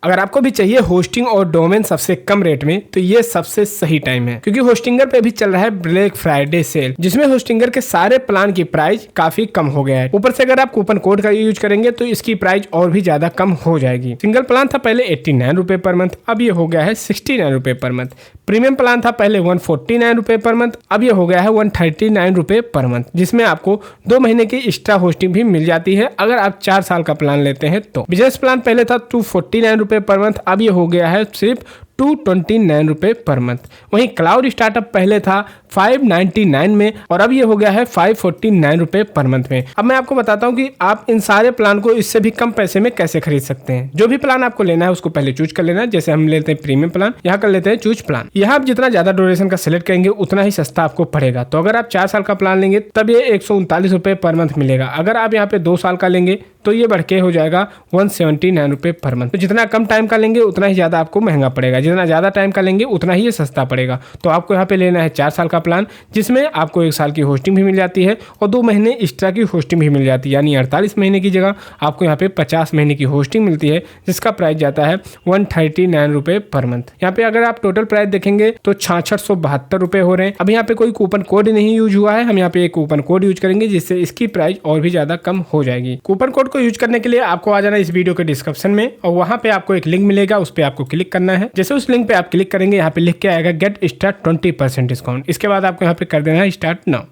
अगर आपको भी चाहिए होस्टिंग और डोमेन सबसे कम रेट में तो ये सबसे सही टाइम है, क्योंकि होस्टिंगर पे भी चल रहा है ब्लैक फ्राइडे सेल, जिसमें होस्टिंगर के सारे प्लान की प्राइस काफी कम हो गया है। ऊपर से अगर आप कूपन कोड का यूज करेंगे तो इसकी प्राइस और भी ज्यादा कम हो जाएगी। सिंगल प्लान था पहले 89 रुपए पर मंथ, अब ये हो गया है 69 रुपए पर मंथ। प्रीमियम प्लान था पहले 149 रुपए पर मंथ, अब ये हो गया है 139 रुपए पर मंथ, जिसमें आपको 2 महीने की एक्स्ट्रा होस्टिंग भी मिल जाती है अगर आप 4 साल का प्लान लेते हैं तो। बिजनेस प्लान पहले था 249 रुपए पर मंथ, अब ये हो गया है सिर्फ 229 रुपए पर मंथ। वहीं क्लाउड स्टार्टअप पहले था 599 में और अब ये हो गया है 549 रुपए पर मंथ में। अब मैं आपको बताता हूँ कि आप इन सारे प्लान को इससे भी कम पैसे में कैसे खरीद सकते हैं। जो भी प्लान आपको लेना है उसको पहले चूज कर लेना है। जैसे हम लेते हैं प्रीमियम प्लान, यहाँ कर लेते हैं चूज प्लान। यहाँ आप जितना ज्यादा ड्यूरेशन का सिलेक्ट करेंगे उतना ही सस्ता आपको पड़ेगा। तो अगर आप 4 साल का प्लान लेंगे तब ये 139 रुपए पर मंथ मिलेगा। अगर आप यहाँ पे 2 साल का लेंगे तो ये बढ़ के हो जाएगा 179 रुपए पर मंथ। तो जितना कम टाइम का लेंगे उतना ही ज्यादा आपको महंगा पड़ेगा, जितना ज्यादा टाइम का लेंगे उतना ही ये सस्ता पड़ेगा। तो आपको यहाँ पे लेना है 4 साल का प्लान, जिसमें आपको 1 साल की होस्टिंग भी मिल जाती है और 2 महीने एक्स्ट्रा की होस्टिंग भी मिल जाती है। यानी 48 महीने की जगह आपको यहाँ पे 50 महीने की होस्टिंग मिलती है, जिसका प्राइस जाता है 139 रुपए पर मंथ। यहाँ पे अगर आप टोटल प्राइस देखेंगे तो 6672 रुपए हो रहे हैं। अब यहाँ पे कोई कूपन कोड नहीं यूज हुआ है, हम यहाँ पे एक कूपन कोड यूज करेंगे जिससे इसकी प्राइस और भी ज्यादा कम हो जाएगी। कूपन कोड को यूज करने के लिए आपको आ जाना इस वीडियो के डिस्क्रिप्शन में और वहां पे आपको एक लिंक मिलेगा, उस पे आपको क्लिक करना है। जैसे उस लिंक पे आप क्लिक करेंगे यहाँ पे लिख के आएगा गेट स्टार्ट 20% डिस्काउंट। इसके बाद आपको यहाँ पे कर देना है स्टार्ट नाउ।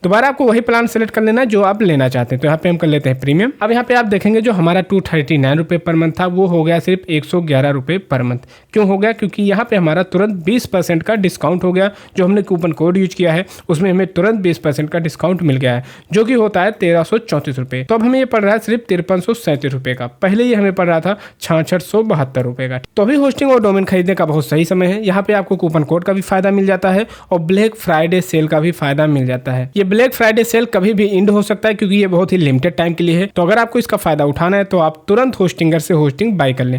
दोबारा आपको वही प्लान सेलेक्ट कर लेना है जो आप लेना चाहते हैं। तो यहाँ पे हम कर लेते हैं प्रीमियम। अब यहाँ पे आप देखेंगे जो हमारा 239 रुपए पर मंथ था वो हो गया सिर्फ 111 रुपए पर मंथ। क्यों हो गया? क्योंकि यहाँ पे हमारा तुरंत 20% का डिस्काउंट हो गया। जो हमने कूपन कोड यूज किया है उसमें हमें तुरंत 20% का डिस्काउंट मिल गया है, जो कि होता है 1334 रुपए। तो अब हमें ये पड़ रहा है सिर्फ 5337 रुपए का। पहले ये हमें पड़ रहा था 6672 रुपए का। तो अभी होस्टिंग और डोमेन खरीदने का बहुत सही समय है। यहाँ पे आपको कूपन कोड का भी फायदा मिल जाता है और ब्लैक फ्राइडे सेल का भी फायदा मिल जाता है। ये ब्लैक फ्राइडे सेल कभी भी एंड हो सकता है, क्योंकि ये बहुत ही लिमिटेड टाइम के लिए है। तो अगर आपको इसका फायदा उठाना है तो आप तुरंत होस्टिंगर से होस्टिंग बाय कर लें।